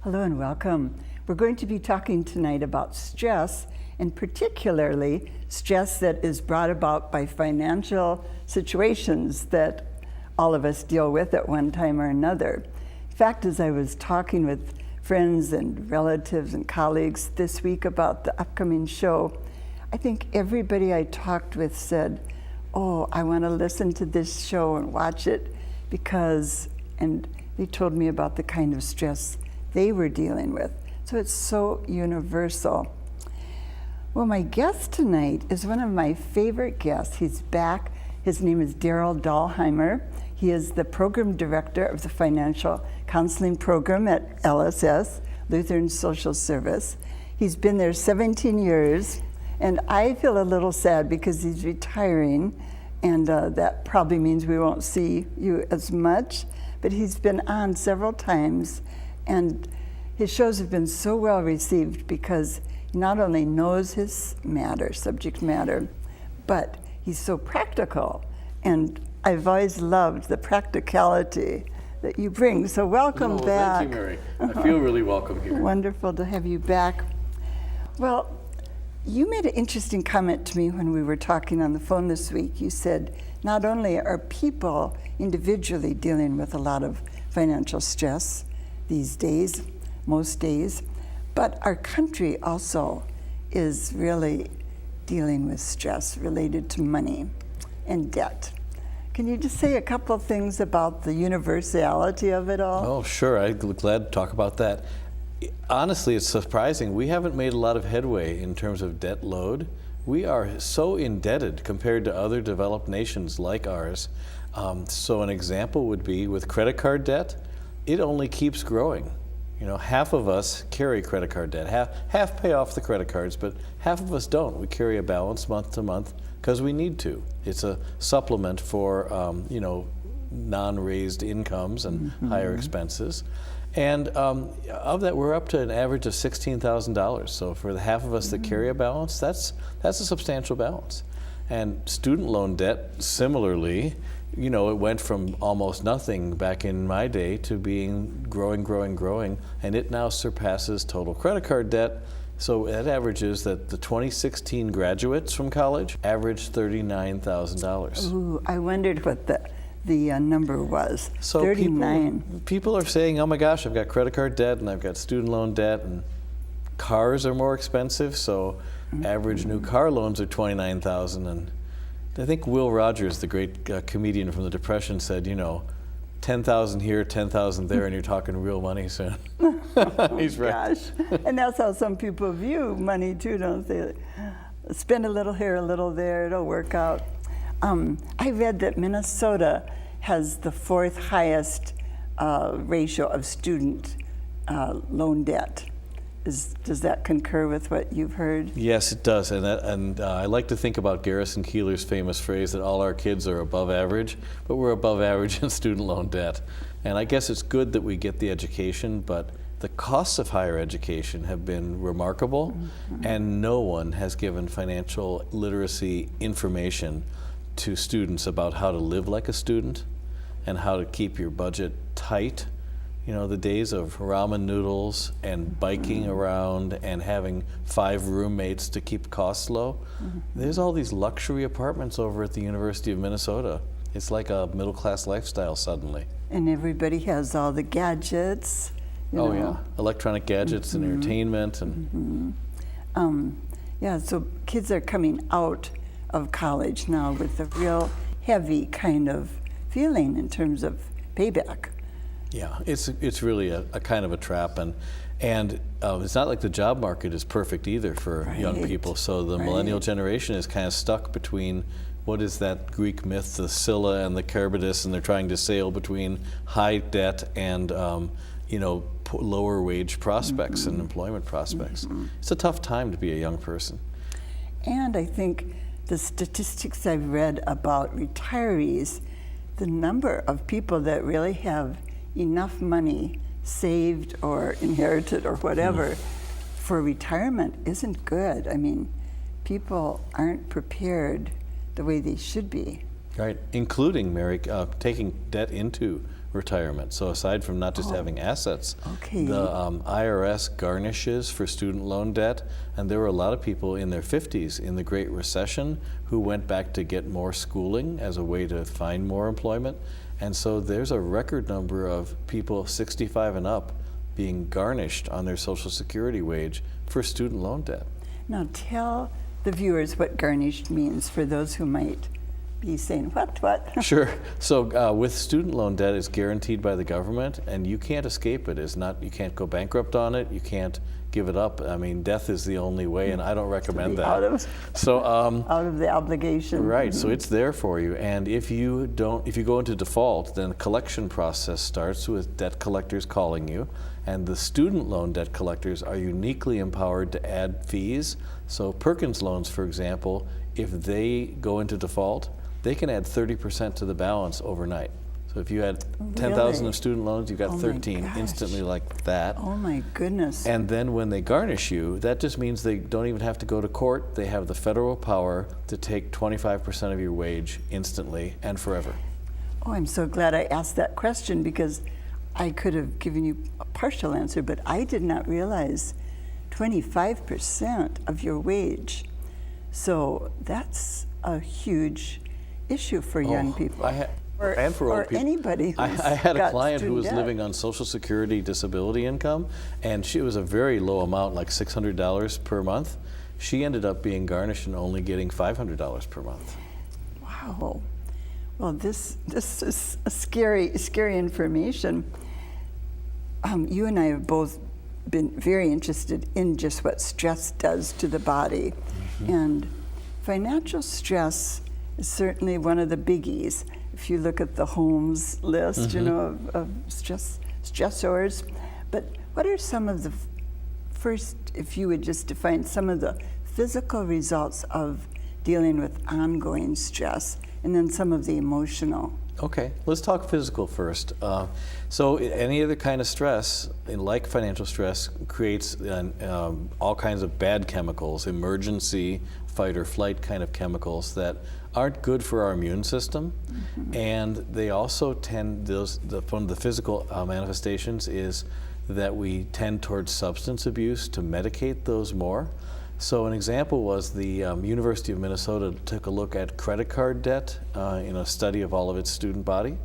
Hello and welcome. We're going to be talking tonight about stress, and particularly stress that is brought about by financial situations that all of us deal with at one time or another. In fact, as I was talking with friends and relatives and colleagues this week about the upcoming show, I think everybody I talked with said, "Oh, I want to listen to this show and watch it because," and they told me about the kind of stress they were dealing with. So it's so universal. Well, my guest tonight is one of my favorite guests. He's back. His name is Darryl Dahlheimer. He is the program director of the financial counseling program at LSS, Lutheran Social Service. He's been there 17 years, and I feel a little sad because he's retiring, and that probably means we won't see you as much, but he's been on several times, and his shows have been so well received because he not only knows his subject matter, but he's so practical, and I've always loved the practicality that you bring. So welcome back. Thank you, Mary. I feel really welcome here. Wonderful to have you back. Well, you made an interesting comment to me when we were talking on the phone this week. You said not only are people individually dealing with a lot of financial stress these days, most days, but our country also is really dealing with stress related to money and debt. Can you just say a couple of things about the universality of it all? Oh, sure. I'd be glad to talk about that. Honestly, it's surprising. We haven't made a lot of headway in terms of debt load. We are so indebted compared to other developed nations like ours. So an example would be with credit card debt, it only keeps growing. You know, half of us carry credit card debt. Half pay off the credit cards, but half of us don't. We carry a balance month to month because we need to. It's a supplement for, non-raised incomes and higher expenses. And of that, we're up to an average of $16,000. So for the half of us that carry a balance, that's a substantial balance. And student loan debt, similarly, you know, it went from almost nothing back in my day to being growing, and it now surpasses total credit card debt. So that averages that the 2016 graduates from college averaged $39,000. Ooh, I wondered what the number was. So 39. People are saying, oh my gosh, I've got credit card debt and I've got student loan debt, and cars are more expensive, so average new car loans are $29,000. And I think Will Rogers, the great comedian from the Depression, said, you know, 10,000 here, 10,000 there, and you're talking real money soon. He's right. Gosh. And that's how some people view money too, don't they? Spend a little here, a little there, it'll work out. I read that Minnesota has the fourth highest ratio of student loan debt. Does that concur with what you've heard? Yes, it does. And I like to think about Garrison Keillor's famous phrase that all our kids are above average, but we're above average in student loan debt. And I guess it's good that we get the education, but the costs of higher education have been remarkable, and no one has given financial literacy information to students about how to live like a student and how to keep your budget tight. You know, the days of ramen noodles and biking around and having 5 roommates to keep costs low. There's all these luxury apartments over at the University of Minnesota. It's like a middle-class lifestyle suddenly. And everybody has all the gadgets. You know. Yeah, electronic gadgets and entertainment. And yeah, so kids are coming out of college now with a real heavy kind of feeling in terms of payback. Yeah, it's really a kind of a trap, and it's not like the job market is perfect either for young people. So the millennial generation is kind of stuck between what is that Greek myth, the Scylla and the Charybdis, and they're trying to sail between high debt and lower wage prospects and employment prospects. It's a tough time to be a young person. And I think the statistics I've read about retirees, the number of people that really have enough money saved or inherited or whatever for retirement isn't good. I mean, people aren't prepared the way they should be. Right, including, Mary, taking debt into retirement. So aside from not just having assets, Okay. the IRS garnishes for student loan debt, and there were a lot of people in their 50s in the Great Recession who went back to get more schooling as a way to find more employment. And so there's a record number of people 65 and up being garnished on their Social Security wage for student loan debt. Now tell the viewers what garnished means for those who might be saying, what? Sure. So with student loan debt, it's guaranteed by the government, and you can't escape it. You can't go bankrupt on it. You can't give it up. I mean, death is the only way, and I don't recommend that. Out of the obligation. Right. So it's there for you, and if you go into default, then the collection process starts with debt collectors calling you, and the student loan debt collectors are uniquely empowered to add fees. So Perkins loans, for example, if they go into default, they can add 30% to the balance overnight. So if you had 10,000 of student loans, you've got 13 instantly like that. Oh my goodness. And then when they garnish you, that just means they don't even have to go to court. They have the federal power to take 25% of your wage instantly and forever. Oh, I'm so glad I asked that question, because I could have given you a partial answer, but I did not realize 25% of your wage. So that's a huge issue for young people. And for old people. Anybody who's I had a got client who was student debt. living on Social Security disability income, and it was a very low amount, like $600 per month. She ended up being garnished and only getting $500 per month. Wow. Well, this is a scary information. You and I have both been very interested in just what stress does to the body. Mm-hmm. And financial stress is certainly one of the biggies. If you look at the Holmes list, Mm-hmm. of stressors. But what are some of the first, if you would just define some of the physical results of dealing with ongoing stress, and then some of the emotional? Okay, let's talk physical first. So any other kind of stress, like financial stress, creates all kinds of bad chemicals, emergency, fight or flight kind of chemicals that aren't good for our immune system. Mm-hmm. And they also tend, one of the physical manifestations is that we tend towards substance abuse to medicate those more. So an example was the University of Minnesota took a look at credit card debt in a study of all of its student body.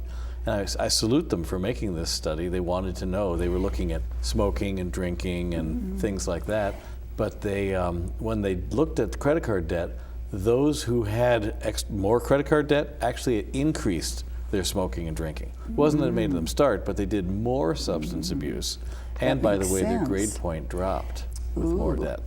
And I salute them for making this study. They wanted to know. They were looking at smoking and drinking and things like that. But they, when they looked at the credit card debt, those who had more credit card debt actually increased their smoking and drinking. It wasn't that it made them start, but they did more substance abuse. And by the way, their grade point dropped with more debt.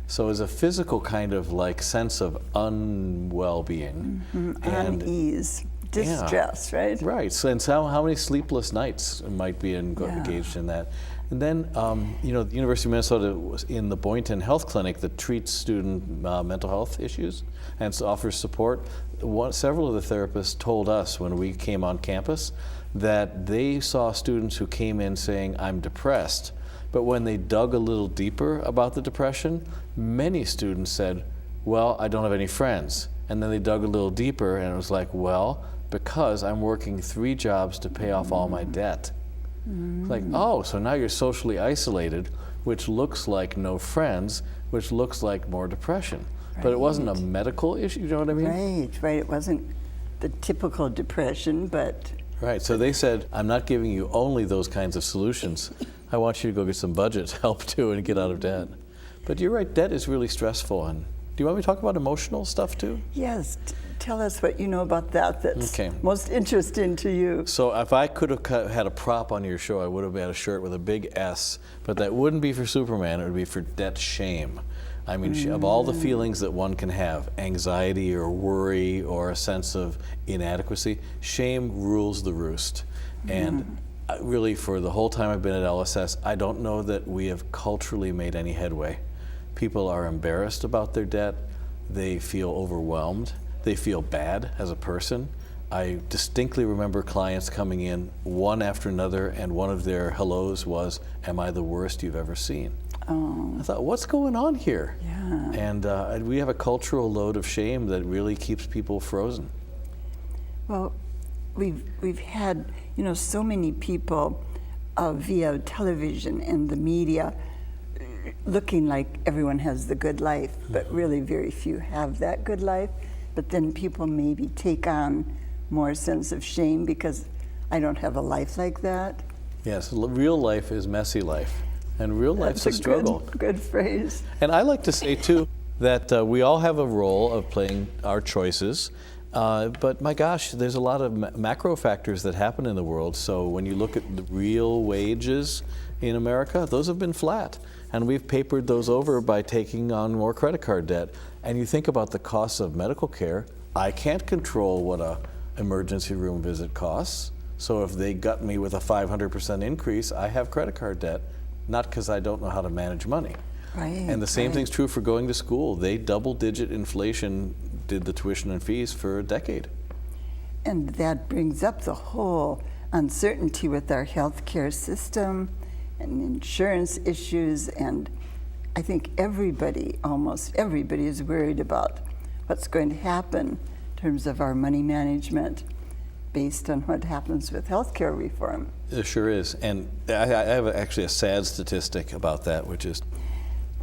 So it's a physical kind of like sense of unwell-being. And unease, distress, right? Right, so, and so how many sleepless nights might be engaged in that? And then, the University of Minnesota was in the Boynton Health Clinic that treats student mental health issues and offers support. Several of the therapists told us when we came on campus that they saw students who came in saying, I'm depressed. But when they dug a little deeper about the depression, many students said, well, I don't have any friends. And then they dug a little deeper and it was like, well, because I'm working 3 jobs to pay off all my debt. It's like, oh, so now you're socially isolated, which looks like no friends, which looks like more depression. Right. But it wasn't a medical issue, you know what I mean? Right. It wasn't the typical depression, but... Right, so they said, I'm not giving you only those kinds of solutions. I want you to go get some budget help too and get out of debt. But you're right, debt is really stressful. And do you want me to talk about emotional stuff too? Yes, tell us what you know about that that's most interesting to you. So if I could have had a prop on your show, I would have had a shirt with a big S, but that wouldn't be for Superman, it would be for debt shame. I mean, of all the feelings that one can have, anxiety or worry or a sense of inadequacy, shame rules the roost. And really, for the whole time I've been at LSS, I don't know that we have culturally made any headway. People are embarrassed about their debt. They feel overwhelmed. They feel bad as a person. I distinctly remember clients coming in one after another, and one of their hellos was, am I the worst you've ever seen? Oh. I thought, what's going on here? Yeah. And we have a cultural load of shame that really keeps people frozen. Well, we've had, so many people via television and the media looking like everyone has the good life, but really very few have that good life. But then people maybe take on more sense of shame because I don't have a life like that. Yes, real life is messy life, and real life's a struggle. Good phrase. And I like to say, too, that we all have a role of playing our choices, but my gosh, there's a lot of macro factors that happen in the world. So when you look at the real wages in America, those have been flat, and we've papered those over by taking on more credit card debt. And you think about the costs of medical care. I can't control what a emergency room visit costs. So if they gut me with a 500% increase, I have credit card debt, not because I don't know how to manage money. Right. And the same thing's true for going to school. They double-digit inflation did the tuition and fees for a decade. And that brings up the whole uncertainty with our healthcare system and insurance issues. And I think almost everybody is worried about what's going to happen in terms of our money management based on what happens with healthcare reform. It sure is. And I have actually a sad statistic about that, which is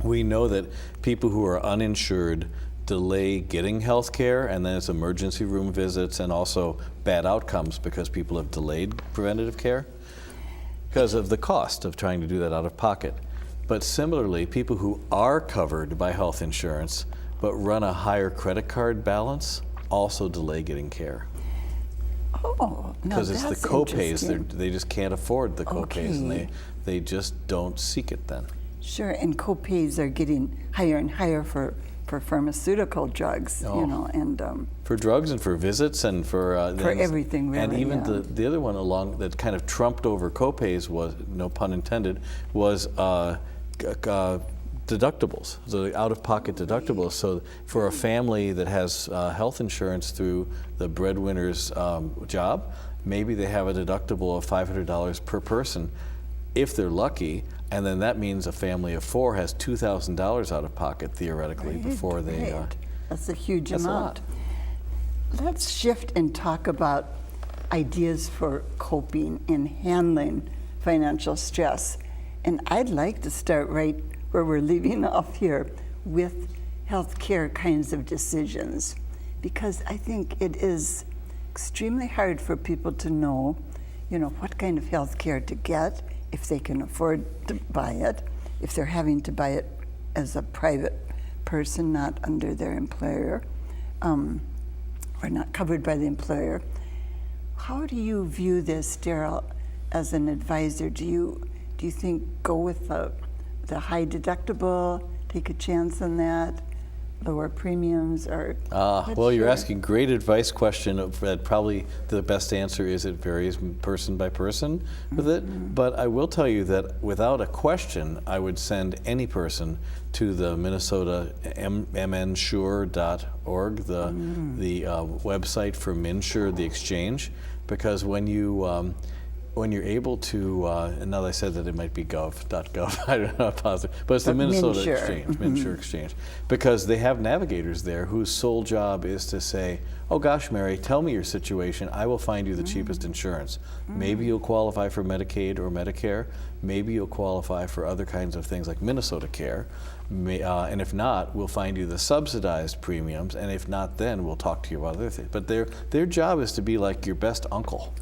we know that people who are uninsured delay getting health care, and then it's emergency room visits and also bad outcomes because people have delayed preventative care because of the cost of trying to do that out of pocket. But similarly, people who are covered by health insurance but run a higher credit card balance also delay getting care. Oh, no, because it's the that's co-pays, interesting. they just can't afford the co-pays, and Okay. they just don't seek it then. Sure, and co-pays are getting higher and higher for pharmaceutical drugs, and For drugs and for visits and for everything, really. And even yeah. the other one along that kind of trumped over co-pays was, no pun intended, was deductibles, so the out-of-pocket deductibles. So for a family that has health insurance through the breadwinner's job, maybe they have a deductible of $500 per person if they're lucky, and then that means a family of four has $2,000 out of pocket theoretically before they. Right. That's a huge that's amount. A lot. Let's shift and talk about ideas for coping and handling financial stress. And I'd like to start right where we're leaving off here with healthcare kinds of decisions, because I think it is extremely hard for people to know, what kind of healthcare to get, if they can afford to buy it, if they're having to buy it as a private person, not under their employer, or not covered by the employer. How do you view this, Darryl, as an advisor? Do you think go with the high deductible, take a chance on that, lower premiums, or? Well, you're asking great advice question. Probably the best answer is it varies person by person with it. But I will tell you that without a question, I would send any person to the Minnesota mnsure.org, the website for MNsure, the exchange, because when you're able to, and now that I said that it might be gov.gov, I don't know, positive, but it's the Minnesota MNsure. Exchange, MNsure Exchange, because they have navigators there whose sole job is to say, oh gosh, Mary, tell me your situation, I will find you the cheapest insurance. Maybe you'll qualify for Medicaid or Medicare, maybe you'll qualify for other kinds of things like Minnesota Care, and if not, we'll find you the subsidized premiums, and if not, then we'll talk to you about other things. But their job is to be like your best uncle.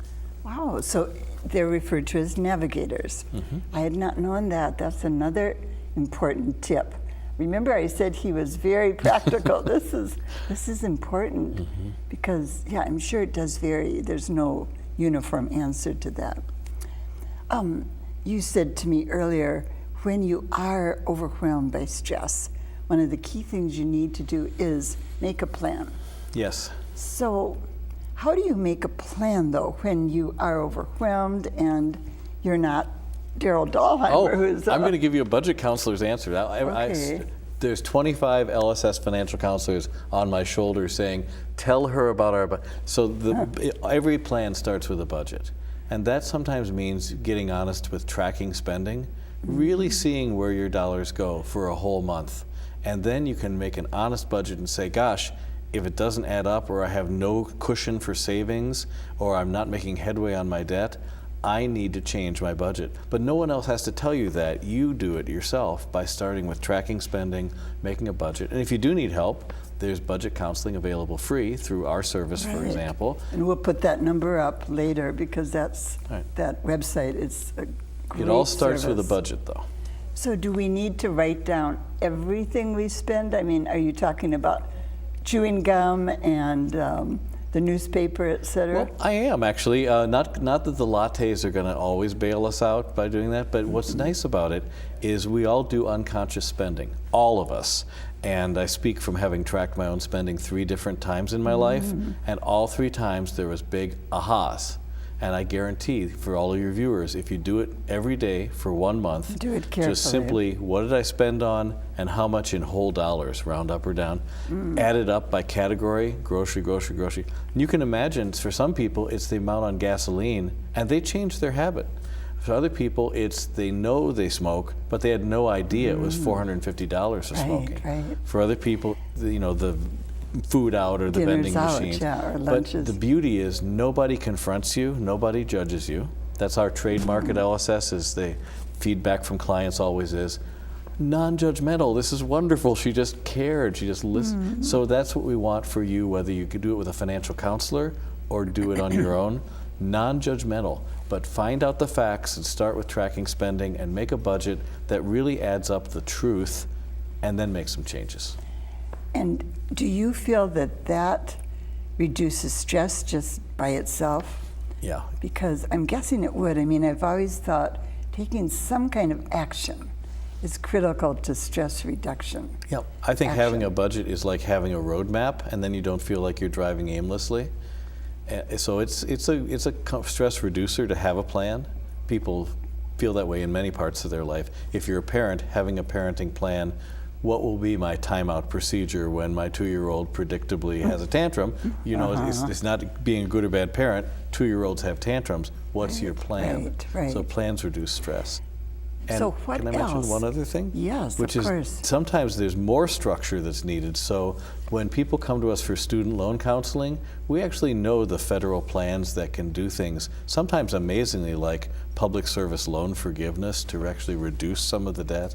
Wow, so they're referred to as navigators. I had not known that. That's another important tip. Remember, I said he was very practical. This is important because, yeah, I'm sure it does vary. There's no uniform answer to that. You said to me earlier, when you are overwhelmed by stress, one of the key things you need to do is make a plan. Yes. So, how do you make a plan, though, when you are overwhelmed and you're not Darryl Dahlheimer, who's... I'm going to give you a budget counselor's answer. Okay. There's 25 LSS financial counselors on my shoulder saying, tell her about our budget. So every plan starts with a budget. And that sometimes means getting honest with tracking spending, really seeing where your dollars go for a whole month. And then you can make an honest budget and say, gosh, if it doesn't add up, or I have no cushion for savings, or I'm not making headway on my debt, I need to change my budget. But no one else has to tell you that. You do it yourself by starting with tracking spending, making a budget. And if you do need help, there's budget counseling available free through our service, for example. And we'll put that number up later, because that's Right. that website is a great It all starts with a service. budget, though. So do we need to write down everything we spend? I mean, are you talking about chewing gum and the newspaper, et cetera? Well, I am actually. Not that the lattes are going to always bail us out by doing that, but what's nice about it is we all do unconscious spending, all of us. And I speak from having tracked my own spending 3 different times in my life, and all 3 times there was big ahas. And I guarantee for all of your viewers, if you do it every day for 1 month, Do it carefully. just simply what did I spend on and how much in whole dollars, round up or down, add it up by category, grocery, grocery, grocery. And you can imagine for some people it's the amount on gasoline, and they change their habit. For other people, it's they know they smoke, but they had no idea it was $450 for smoking. Right. For other people, the food out or the Dinners vending out, machines. yeah, or But lunches. the beauty is nobody confronts you, nobody judges you. That's our trademark at LSS, is the feedback from clients always is non-judgmental. This is wonderful. She just cared. She just listened. So that's what we want for you, whether you could do it with a financial counselor or do it on your own. Non-judgmental, but find out the facts and start with tracking spending and make a budget that really adds up the truth, and then make some changes. And do you feel that that reduces stress just by itself? Yeah. Because I'm guessing it would. I mean, I've always thought taking some kind of action is critical to stress reduction. Yep. I think having a budget is like having a roadmap, and then you don't feel like you're driving aimlessly. So it's a stress reducer to have a plan. People feel that way in many parts of their life. If you're a parent, having a parenting plan, what will be my timeout procedure when my 2-year-old predictably has a tantrum? You know, it's not being a good or bad parent. 2-year-olds have tantrums. What's your plan? Right. So plans reduce stress. And So what can I mention else? one other thing? Yes, Which of is course. sometimes there's more structure that's needed. So when people come to us for student loan counseling, we actually know the federal plans that can do things, sometimes amazingly, like public service loan forgiveness to actually reduce some of the debt.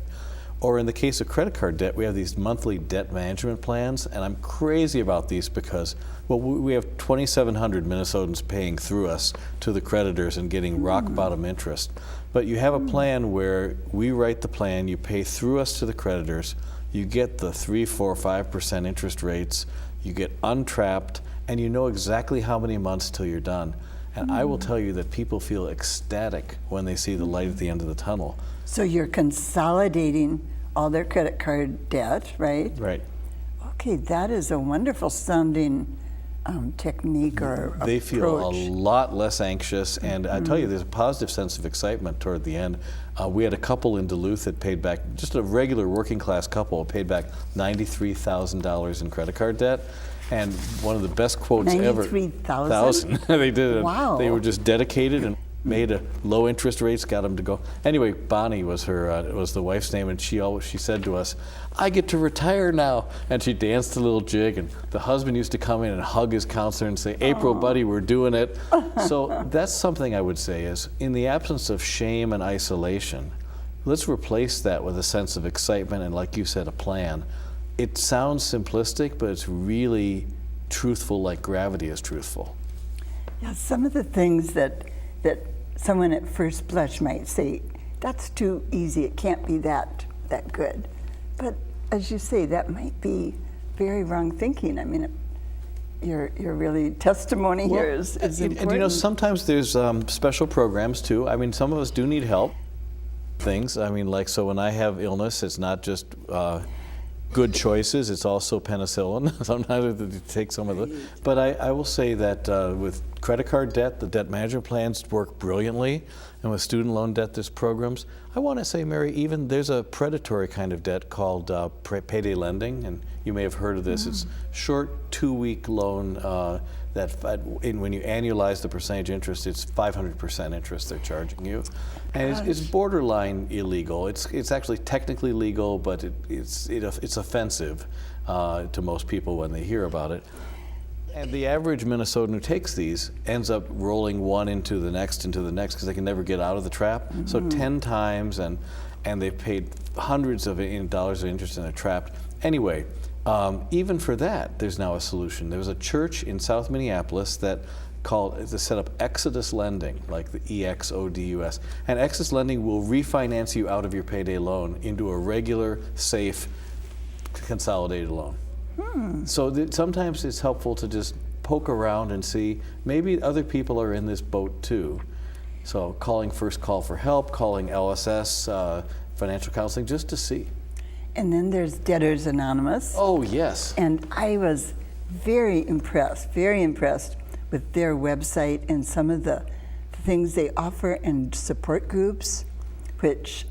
Or in the case of credit card debt, we have these monthly debt management plans, and I'm crazy about these because, well, we have 2,700 Minnesotans paying through us to the creditors and getting rock bottom interest. But you have a plan where we write the plan, you pay through us to the creditors, you get the 3, 4, 5% interest rates, you get untrapped, and you know exactly how many months till you're done. And I will tell you that people feel ecstatic when they see the light at the end of the tunnel. So you're consolidating all their credit card debt, right? Right. Okay, that is a wonderful sounding technique or approach. They feel a lot less anxious, and I tell you, there's a positive sense of excitement toward the end. We had a couple in Duluth that paid back, just a regular working class couple, paid back $93,000 in credit card debt. And one of the best quotes ever. 93,000? They did it. Wow. They were just dedicated and made a low interest rates, got them to go. Anyway, Bonnie was was the wife's name, and she said to us, "I get to retire now." And she danced a little jig, and the husband used to come in and hug his counselor and say, "April, buddy, we're doing it." So that's something I would say is, in the absence of shame and isolation, let's replace that with a sense of excitement and, like you said, a plan. It sounds simplistic, but it's really truthful, like gravity is truthful. Yeah, some of the things that someone at first blush might say, that's too easy, it can't be that good. But as you say, that might be very wrong thinking. I mean, your really testimony here is important. And you know, sometimes there's special programs too. I mean, some of us do need help. Things, I mean, like, so when I have illness, it's not just good choices, it's also penicillin. Sometimes I have to take some of the, but I will say that with credit card debt, the debt management plans work brilliantly, and with student loan debt, there's programs. I want to say, Mary, even there's a predatory kind of debt called payday lending, and you may have heard of this. It's short 2-week loan when you annualize the percentage interest, it's 500% interest they're charging you, and it's borderline illegal. It's actually technically legal, but it's offensive to most people when they hear about it. And the average Minnesotan who takes these ends up rolling one into the next because they can never get out of the trap. Mm-hmm. So 10 times, and they've paid hundreds of dollars of interest and they're trapped. Anyway, even for that, there's now a solution. There was a church in South Minneapolis that set up Exodus Lending, like the EXODUS. And Exodus Lending will refinance you out of your payday loan into a regular, safe, consolidated loan. So sometimes it's helpful to just poke around and see maybe other people are in this boat too. So calling First Call for Help, calling LSS, financial counseling, just to see. And then there's Debtors Anonymous. Oh, yes. And I was very impressed with their website and some of the things they offer and support groups, which,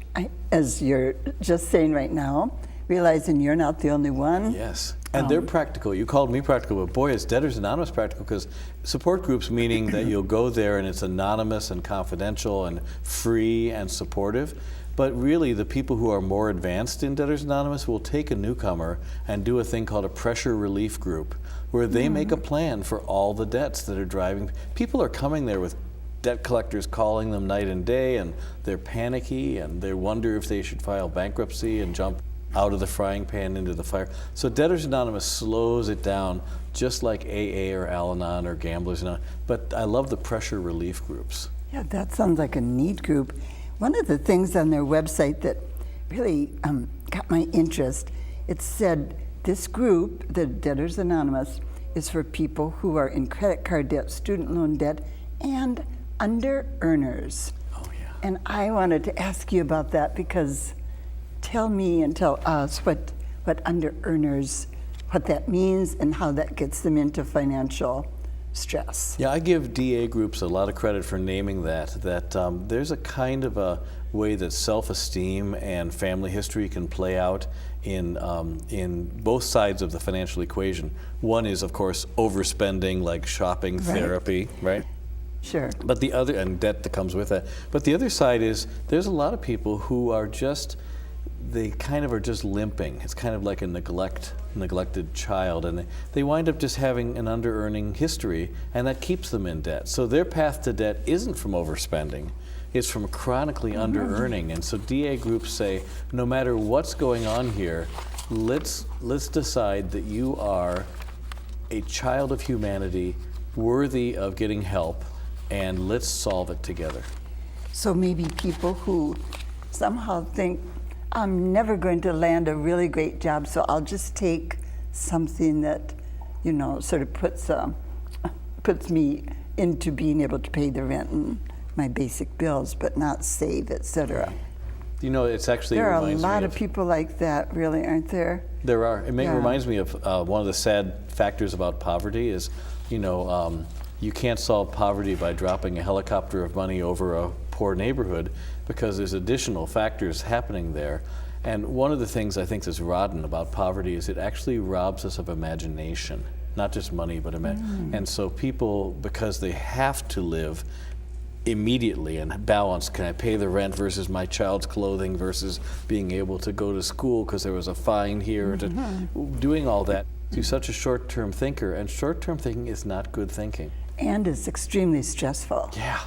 as you're just saying right now, realizing you're not the only one. Yes, and they're practical. You called me practical, but boy, is Debtors Anonymous practical, because support groups, meaning that you'll go there and it's anonymous and confidential and free and supportive. But really, the people who are more advanced in Debtors Anonymous will take a newcomer and do a thing called a pressure relief group, where they make a plan for all the debts that are driving. People are coming there with debt collectors calling them night and day, and they're panicky, and they wonder if they should file bankruptcy and jump out of the frying pan into the fire. So Debtors Anonymous slows it down, just like AA or Al-Anon or Gamblers Anonymous. But I love the pressure relief groups. Yeah, that sounds like a neat group. One of the things on their website that really got my interest, it said this group, the Debtors Anonymous, is for people who are in credit card debt, student loan debt, and under earners. Oh, yeah. And I wanted to ask you about that, because tell me and tell us what under earners, what that means and how that gets them into financial stress. Yeah, I give DA groups a lot of credit for naming that there's a kind of a way that self-esteem and family history can play out in both sides of the financial equation. One is, of course, overspending, like shopping, therapy, right? Sure. But the other, and debt that comes with that. But the other side is there's a lot of people who are just, they kind of are just limping. It's kind of like a neglected child, and they wind up just having an under-earning history, and that keeps them in debt. So their path to debt isn't from overspending, it's from chronically under-earning. And so DA groups say, no matter what's going on here, let's decide that you are a child of humanity, worthy of getting help, and let's solve it together. So maybe people who somehow think, I'm never going to land a really great job, so I'll just take something that, sort of puts me into being able to pay the rent and my basic bills, but not save, etc. It's actually, there are a lot of people like that, really, aren't there? There are. It reminds me of one of the sad factors about poverty is, you can't solve poverty by dropping a helicopter of money over a poor neighborhood, because there's additional factors happening there. And one of the things I think that's rotten about poverty is it actually robs us of imagination, not just money, but And so people, because they have to live immediately and balance, can I pay the rent versus my child's clothing versus being able to go to school because there was a fine here, doing all that, to such a short-term thinker, and short-term thinking is not good thinking. And it's extremely stressful. Yeah.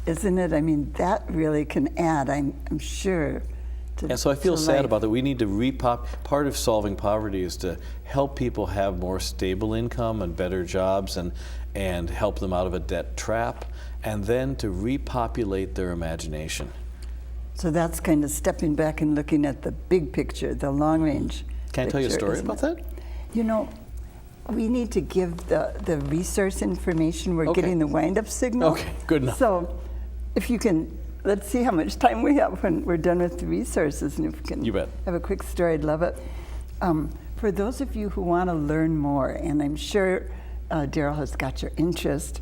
Isn't it? I mean, that really can add, I'm sure. And so I feel sad about that. We need to part of solving poverty is to help people have more stable income and better jobs, and help them out of a debt trap, and then to repopulate their imagination. So that's kind of stepping back and looking at the big picture, the long range. Can I tell you a story about that? We need to give the resource information. We're getting the wind-up signal. Okay, good enough. So if you can, let's see how much time we have when we're done with the resources, and if we can You bet. have a quick story, I'd love it. For those of you who want to learn more, and I'm sure Darryl has got your interest,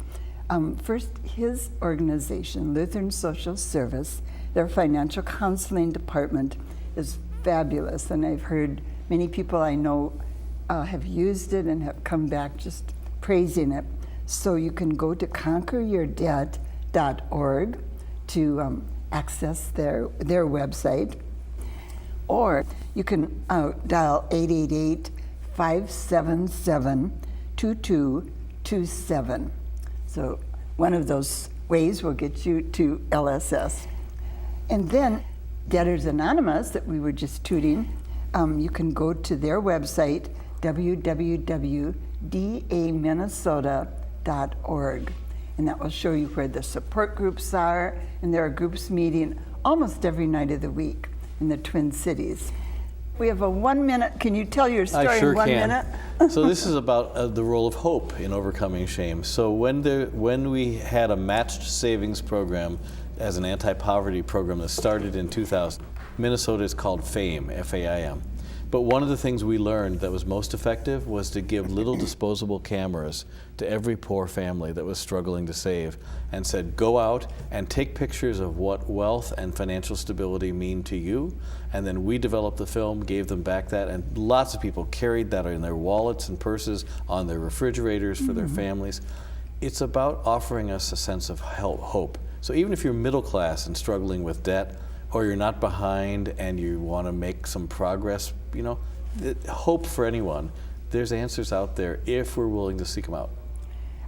first, his organization, Lutheran Social Service, their financial counseling department is fabulous, and I've heard many people I know have used it and have come back just praising it. So you can go to conqueryourdebt.org to access their website, or you can dial 888-577-2227. So one of those ways will get you to LSS. And then Debtors Anonymous that we were just tooting, you can go to their website, www.daminnesota.org. And that will show you where the support groups are, and there are groups meeting almost every night of the week in the Twin Cities. We have a 1 minute. Can you tell your story I sure in 1 can. minute? So this is about the role of hope in overcoming shame. So when we had a matched savings program as an anti-poverty program that started in 2000, Minnesota is called FAME, F-A-I-M. But one of the things we learned that was most effective was to give little disposable cameras to every poor family that was struggling to save, and said, go out and take pictures of what wealth and financial stability mean to you. And then we developed the film, gave them back that, and lots of people carried that in their wallets and purses, on their refrigerators for their families. It's about offering us a sense of hope. So even if you're middle class and struggling with debt, or you're not behind and you want to make some progress, you know, hope for anyone. There's answers out there if we're willing to seek them out.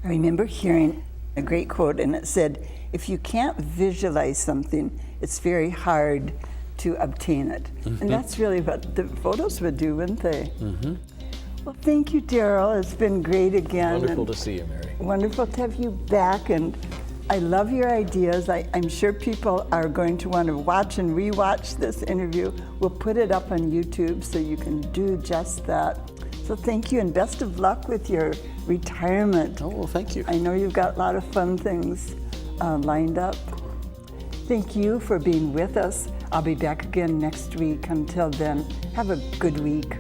I remember hearing a great quote, and it said, if you can't visualize something, it's very hard to obtain it. And that's really what the photos would do, wouldn't they? Well, thank you, Darryl. It's been great again. Wonderful to see you, Mary. Wonderful to have you back, and I love your ideas. I'm sure people are going to want to watch and rewatch this interview. We'll put it up on YouTube so you can do just that. So thank you, and best of luck with your retirement. Oh, well, thank you. I know you've got a lot of fun things lined up. Thank you for being with us. I'll be back again next week. Until then, have a good week.